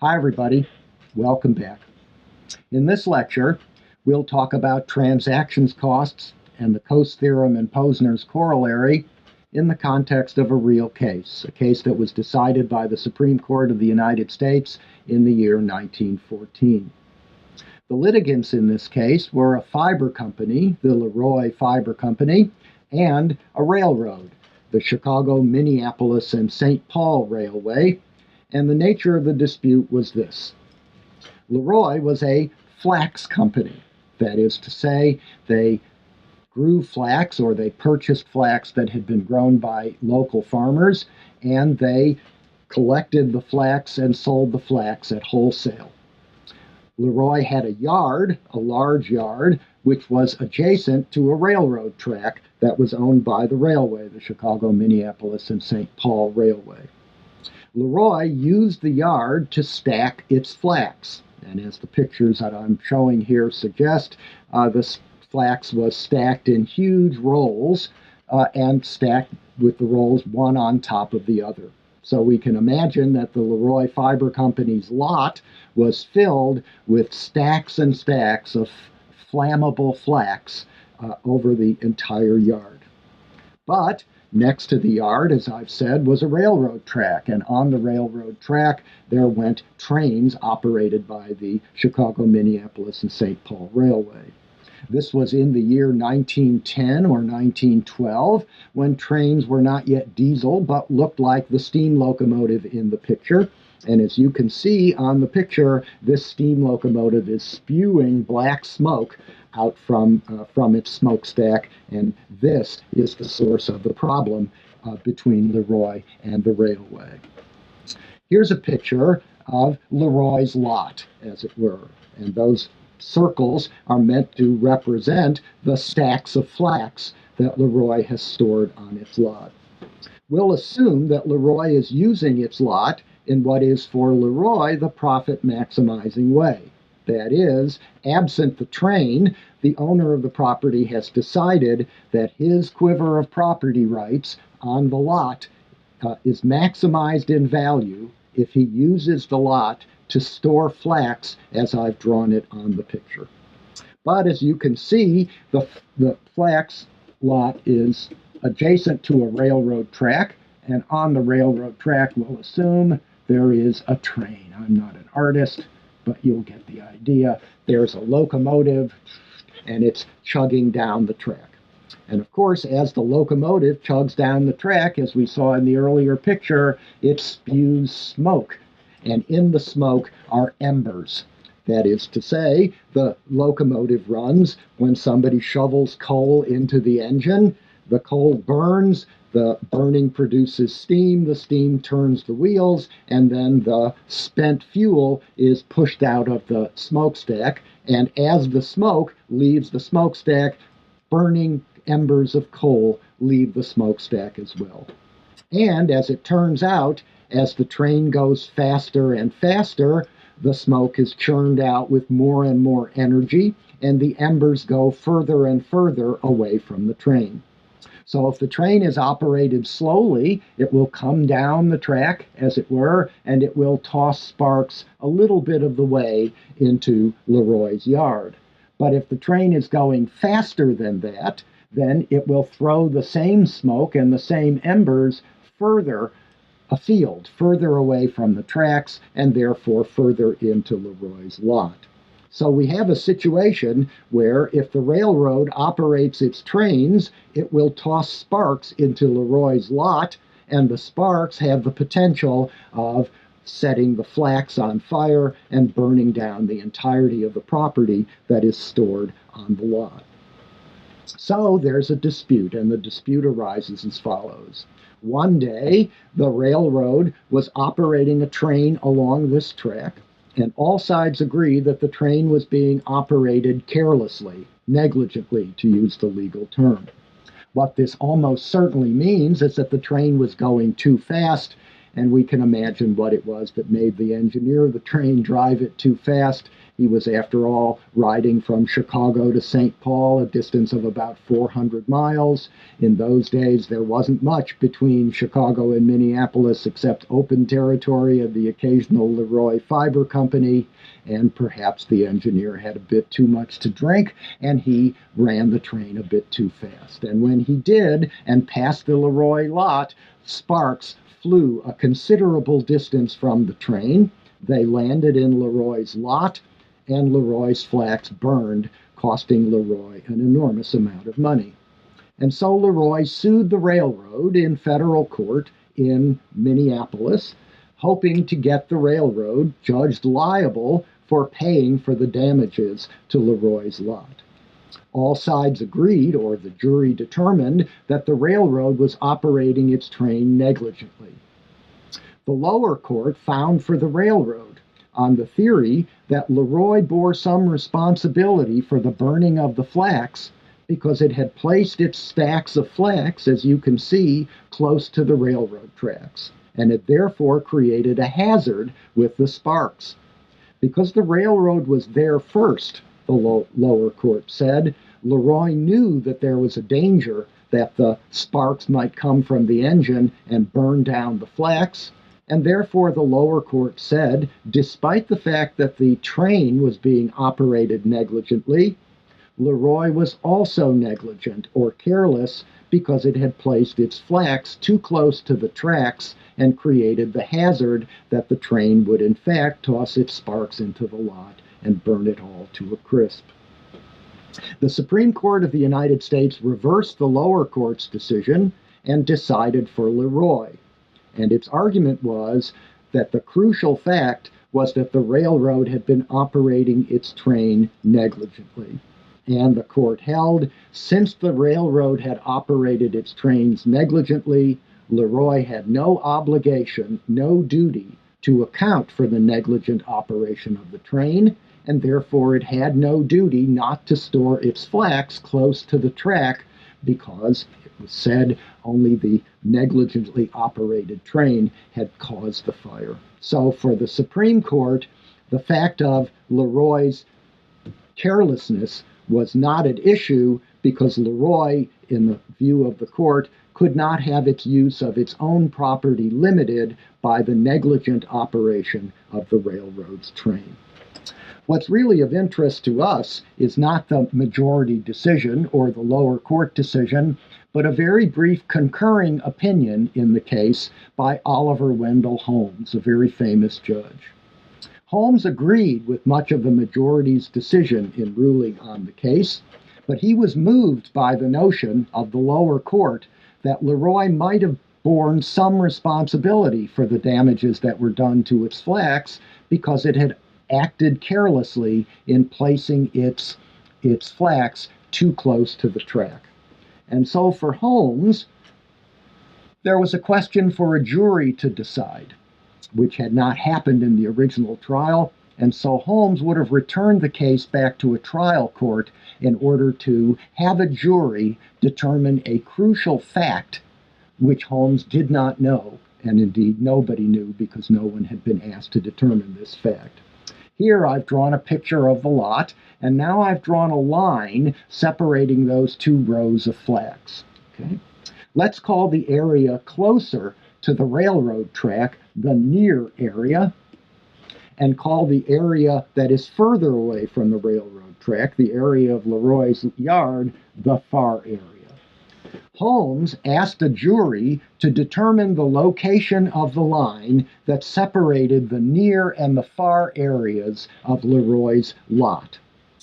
Hi everybody, welcome back. In this lecture, we'll talk about transactions costs and the Coase theorem and Posner's corollary in the context of a real case, a case that was decided by the Supreme Court of the United States in the year 1914. The litigants in this case were a fiber company, the Leroy Fiber Company, and a railroad, the Chicago, Minneapolis, and St. Paul Railway, and the nature of the dispute was this. Leroy was a flax company. That is to say, they grew flax or they purchased flax that had been grown by local farmers, and they collected the flax and sold the flax at wholesale. Leroy had a yard, a large yard, which was adjacent to a railroad track that was owned by the railway, the Chicago, Minneapolis, and St. Paul Railway. Leroy used the yard to stack its flax. And as the pictures that I'm showing here suggest, this flax was stacked in huge rolls and stacked with the rolls one on top of the other. So we can imagine that the Leroy Fiber Company's lot was filled with stacks and stacks of flammable flax over the entire yard. But next to the yard, as I've said, was a railroad track, and on the railroad track there went trains operated by the Chicago, Minneapolis, and St. Paul Railway. This was in the year 1910 or 1912, when trains were not yet diesel but looked like the steam locomotive in the picture. And as you can see on the picture, this steam locomotive is spewing black smoke out from its smokestack, and this is the source of the problem between Leroy and the railway. Here's a picture of Leroy's lot, as it were, and those circles are meant to represent the stacks of flax that Leroy has stored on its lot. We'll assume that Leroy is using its lot in what is for Leroy the profit-maximizing way. That is, absent the train, the owner of the property has decided that his quiver of property rights on the lot is maximized in value if he uses the lot to store flax as I've drawn it on the picture. But as you can see, the flax lot is adjacent to a railroad track, and on the railroad track, we'll assume there is a train. I'm not an artist, but you'll get the idea. There's a locomotive, and it's chugging down the track. And of course, as the locomotive chugs down the track, as we saw in the earlier picture, it spews smoke. And in the smoke are embers. That is to say, the locomotive runs when somebody shovels coal into the engine. The coal burns, the burning produces steam, the steam turns the wheels, and then the spent fuel is pushed out of the smokestack. And as the smoke leaves the smokestack, burning embers of coal leave the smokestack as well. And as it turns out, as the train goes faster and faster, the smoke is churned out with more and more energy, and the embers go further and further away from the train. So if the train is operated slowly, it will come down the track, as it were, and it will toss sparks a little bit of the way into Leroy's yard. But if the train is going faster than that, then it will throw the same smoke and the same embers further afield, further away from the tracks, and therefore further into Leroy's lot. So we have a situation where if the railroad operates its trains, it will toss sparks into Leroy's lot, and the sparks have the potential of setting the flax on fire and burning down the entirety of the property that is stored on the lot. So there's a dispute, and the dispute arises as follows. One day, the railroad was operating a train along this track, and all sides agree that the train was being operated carelessly, negligently, to use the legal term. What this almost certainly means is that the train was going too fast, and we can imagine what it was that made the engineer of the train drive it too fast, He was, after all, riding from Chicago to St. Paul, a distance of about 400 miles. In those days, there wasn't much between Chicago and Minneapolis except open territory and the occasional Leroy Fiber Company. And perhaps the engineer had a bit too much to drink, and he ran the train a bit too fast. And when he did, and passed the Leroy lot, sparks flew a considerable distance from the train. They landed in Leroy's lot, and Leroy's flax burned, costing Leroy an enormous amount of money. And so Leroy sued the railroad in federal court in Minneapolis, hoping to get the railroad judged liable for paying for the damages to Leroy's lot. All sides agreed, or the jury determined, that the railroad was operating its train negligently. The lower court found for the railroad on the theory that Leroy bore some responsibility for the burning of the flax because it had placed its stacks of flax, as you can see, close to the railroad tracks, and it therefore created a hazard with the sparks. Because the railroad was there first, the lower court said, Leroy knew that there was a danger that the sparks might come from the engine and burn down the flax, and therefore the lower court said, despite the fact that the train was being operated negligently, Leroy was also negligent or careless because it had placed its flax too close to the tracks and created the hazard that the train would in fact toss its sparks into the lot and burn it all to a crisp. The Supreme Court of the United States reversed the lower court's decision and decided for Leroy. And its argument was that the crucial fact was that the railroad had been operating its train negligently. And the court held, since the railroad had operated its trains negligently, Leroy had no obligation, no duty to account for the negligent operation of the train, and therefore it had no duty not to store its flax close to the track because it was said only the negligently operated train had caused the fire. So for the Supreme Court, the fact of Leroy's carelessness was not at issue because Leroy, in the view of the court, could not have its use of its own property limited by the negligent operation of the railroad's train. What's really of interest to us is not the majority decision or the lower court decision, but a very brief concurring opinion in the case by Oliver Wendell Holmes, a very famous judge. Holmes agreed with much of the majority's decision in ruling on the case, but he was moved by the notion of the lower court that Leroy might have borne some responsibility for the damages that were done to its flax because it had acted carelessly in placing its flax too close to the track. And so for Holmes, there was a question for a jury to decide, which had not happened in the original trial, and so Holmes would have returned the case back to a trial court in order to have a jury determine a crucial fact which Holmes did not know, and indeed nobody knew because no one had been asked to determine this fact. Here I've drawn a picture of the lot, and now I've drawn a line separating those two rows of flags. Okay? Let's call the area closer to the railroad track the near area, and call the area that is further away from the railroad track, the area of Leroy's yard, the far area. Holmes asked a jury to determine the location of the line that separated the near and the far areas of Leroy's lot.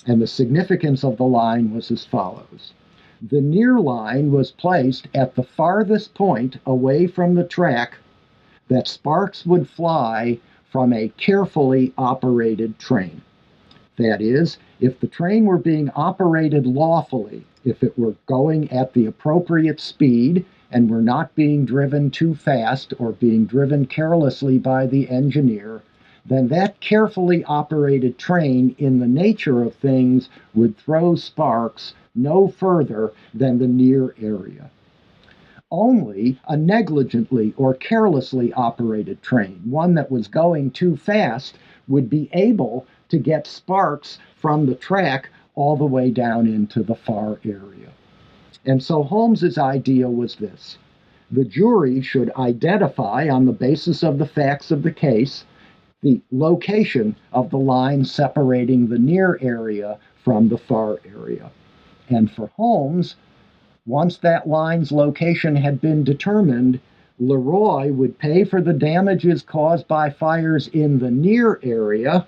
And the significance of the line was as follows. The near line was placed at the farthest point away from the track that sparks would fly from a carefully operated train. That is, if the train were being operated lawfully, if it were going at the appropriate speed and were not being driven too fast or being driven carelessly by the engineer, then that carefully operated train, in the nature of things, would throw sparks no further than the near area. Only a negligently or carelessly operated train, one that was going too fast, would be able to get sparks from the track all the way down into the far area. And so Holmes's idea was this: the jury should identify, on the basis of the facts of the case, the location of the line separating the near area from the far area. And for Holmes, once that line's location had been determined, Leroy would pay for the damages caused by fires in the near area,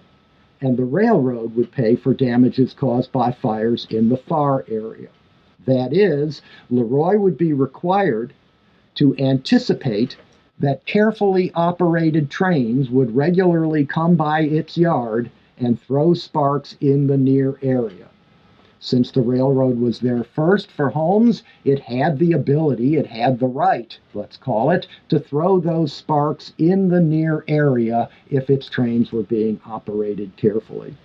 and the railroad would pay for damages caused by fires in the far area. That is, Leroy would be required to anticipate that carefully operated trains would regularly come by its yard and throw sparks in the near area. Since the railroad was there first for Holmes, it had the ability, it had the right, let's call it, to throw those sparks in the near area if its trains were being operated carefully.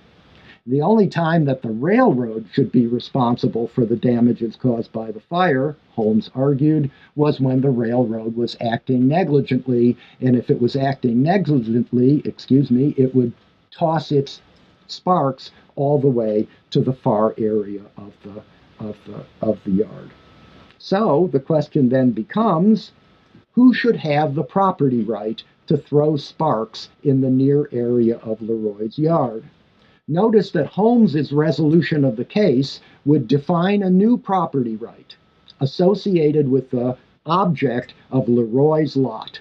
The only time that the railroad should be responsible for the damages caused by the fire, Holmes argued, was when the railroad was acting negligently, and if it was acting negligently, it would toss its sparks all the way to the far area of the yard. So the question then becomes, who should have the property right to throw sparks in the near area of Leroy's yard? Notice that Holmes's resolution of the case would define a new property right associated with the object of Leroy's lot.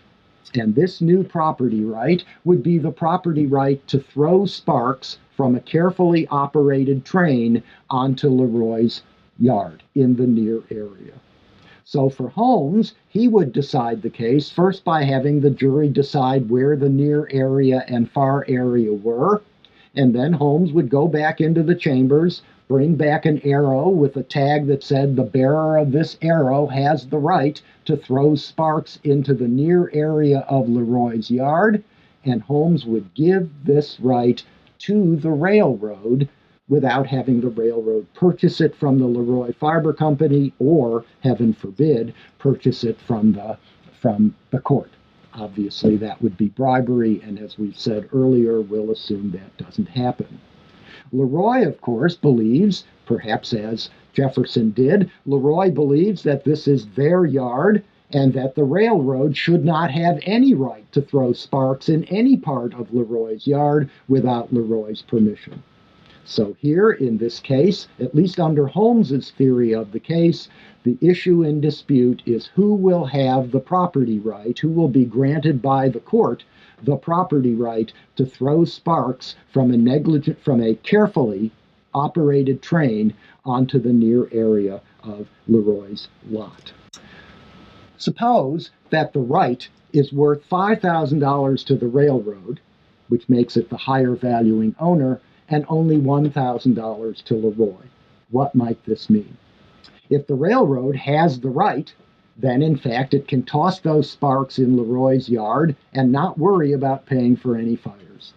And this new property right would be the property right to throw sparks from a carefully operated train onto Leroy's yard in the near area. So for Holmes, he would decide the case first by having the jury decide where the near area and far area were, and then Holmes would go back into the chambers, bring back an arrow with a tag that said the bearer of this arrow has the right to throw sparks into the near area of Leroy's yard, and Holmes would give this right to the railroad without having the railroad purchase it from the Leroy Fiber Company or, heaven forbid, purchase it from the court. Obviously, that would be bribery, and as we've said earlier, we'll assume that doesn't happen. Leroy, of course, believes, perhaps as Jefferson did, Leroy believes that this is their yard and that the railroad should not have any right to throw sparks in any part of Leroy's yard without Leroy's permission. So here, in this case, at least under Holmes's theory of the case, the issue in dispute is who will have the property right, who will be granted by the court the property right to throw sparks from a carefully operated train onto the near area of Leroy's lot. Suppose that the right is worth $5,000 to the railroad, which makes it the higher valuing owner, and only $1,000 to Leroy. What might this mean? If the railroad has the right, then in fact it can toss those sparks in Leroy's yard and not worry about paying for any fires.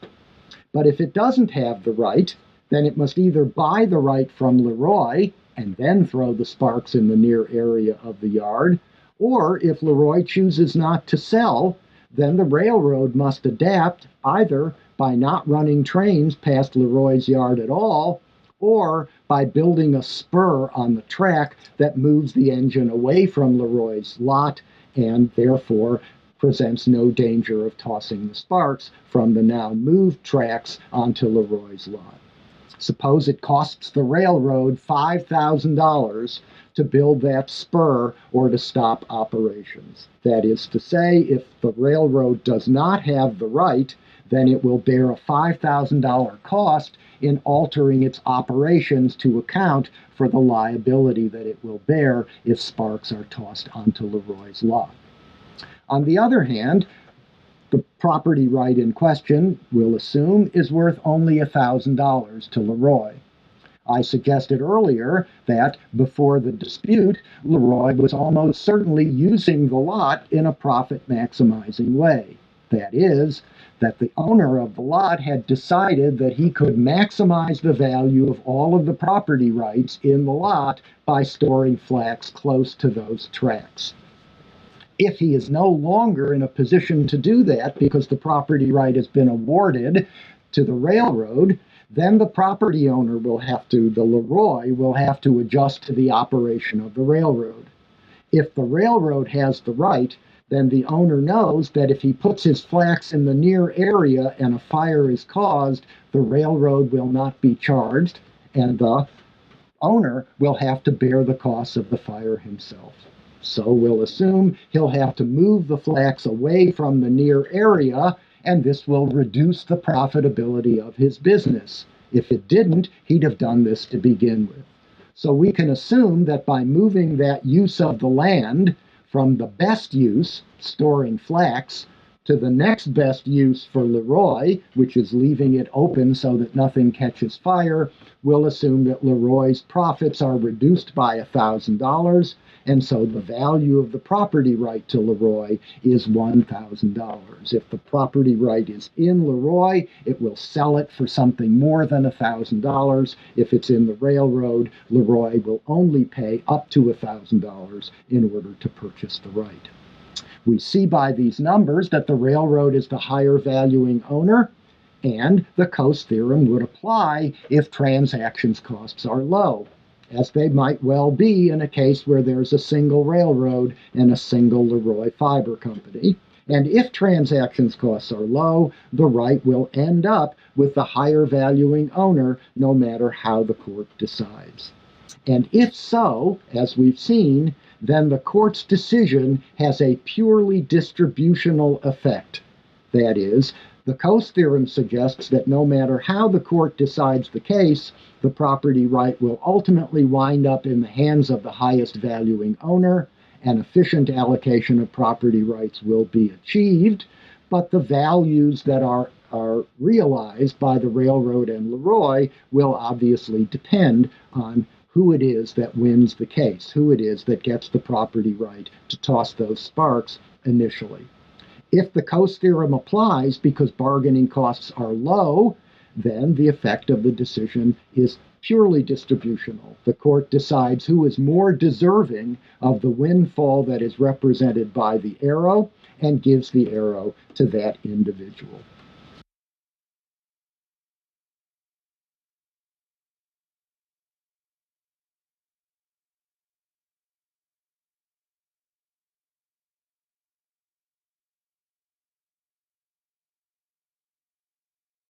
But if it doesn't have the right, then it must either buy the right from Leroy and then throw the sparks in the near area of the yard, or if Leroy chooses not to sell, then the railroad must adapt either by not running trains past Leroy's yard at all, or by building a spur on the track that moves the engine away from Leroy's lot and therefore presents no danger of tossing the sparks from the now moved tracks onto Leroy's lot. Suppose it costs the railroad $5,000 to build that spur or to stop operations. That is to say, if the railroad does not have the right, then it will bear a $5,000 cost in altering its operations to account for the liability that it will bear if sparks are tossed onto Leroy's lot. On the other hand, the property right in question, we'll assume, is worth only $1,000 to Leroy. I suggested earlier that before the dispute, Leroy was almost certainly using the lot in a profit-maximizing way. That is, that the owner of the lot had decided that he could maximize the value of all of the property rights in the lot by storing flax close to those tracks. If he is no longer in a position to do that because the property right has been awarded to the railroad, then the property owner the Leroy will have to adjust to the operation of the railroad. If the railroad has the right, then the owner knows that if he puts his flax in the near area and a fire is caused, the railroad will not be charged, and the owner will have to bear the costs of the fire himself. So we'll assume he'll have to move the flax away from the near area, and this will reduce the profitability of his business. If it didn't, he'd have done this to begin with. So we can assume that by moving that use of the land from the best use, storing flax, to the next best use for Leroy, which is leaving it open so that nothing catches fire, we'll assume that Leroy's profits are reduced by $1,000, and so the value of the property right to Leroy is $1,000. If the property right is in Leroy, it will sell it for something more than $1,000. If it's in the railroad, Leroy will only pay up to $1,000 in order to purchase the right. We see by these numbers that the railroad is the higher valuing owner, and the Coase theorem would apply if transactions costs are low, as they might well be in a case where there's a single railroad and a single Leroy Fiber Company. And if transactions costs are low, the right will end up with the higher valuing owner no matter how the court decides. And if so, as we've seen, then the court's decision has a purely distributional effect. That is, the Coase theorem suggests that no matter how the court decides the case, the property right will ultimately wind up in the hands of the highest valuing owner, and efficient allocation of property rights will be achieved, but the values that are realized by the railroad and Leroy will obviously depend on who it is that wins the case, who it is that gets the property right to toss those sparks initially. If the Coase theorem applies because bargaining costs are low, then the effect of the decision is purely distributional. The court decides who is more deserving of the windfall that is represented by the arrow and gives the arrow to that individual.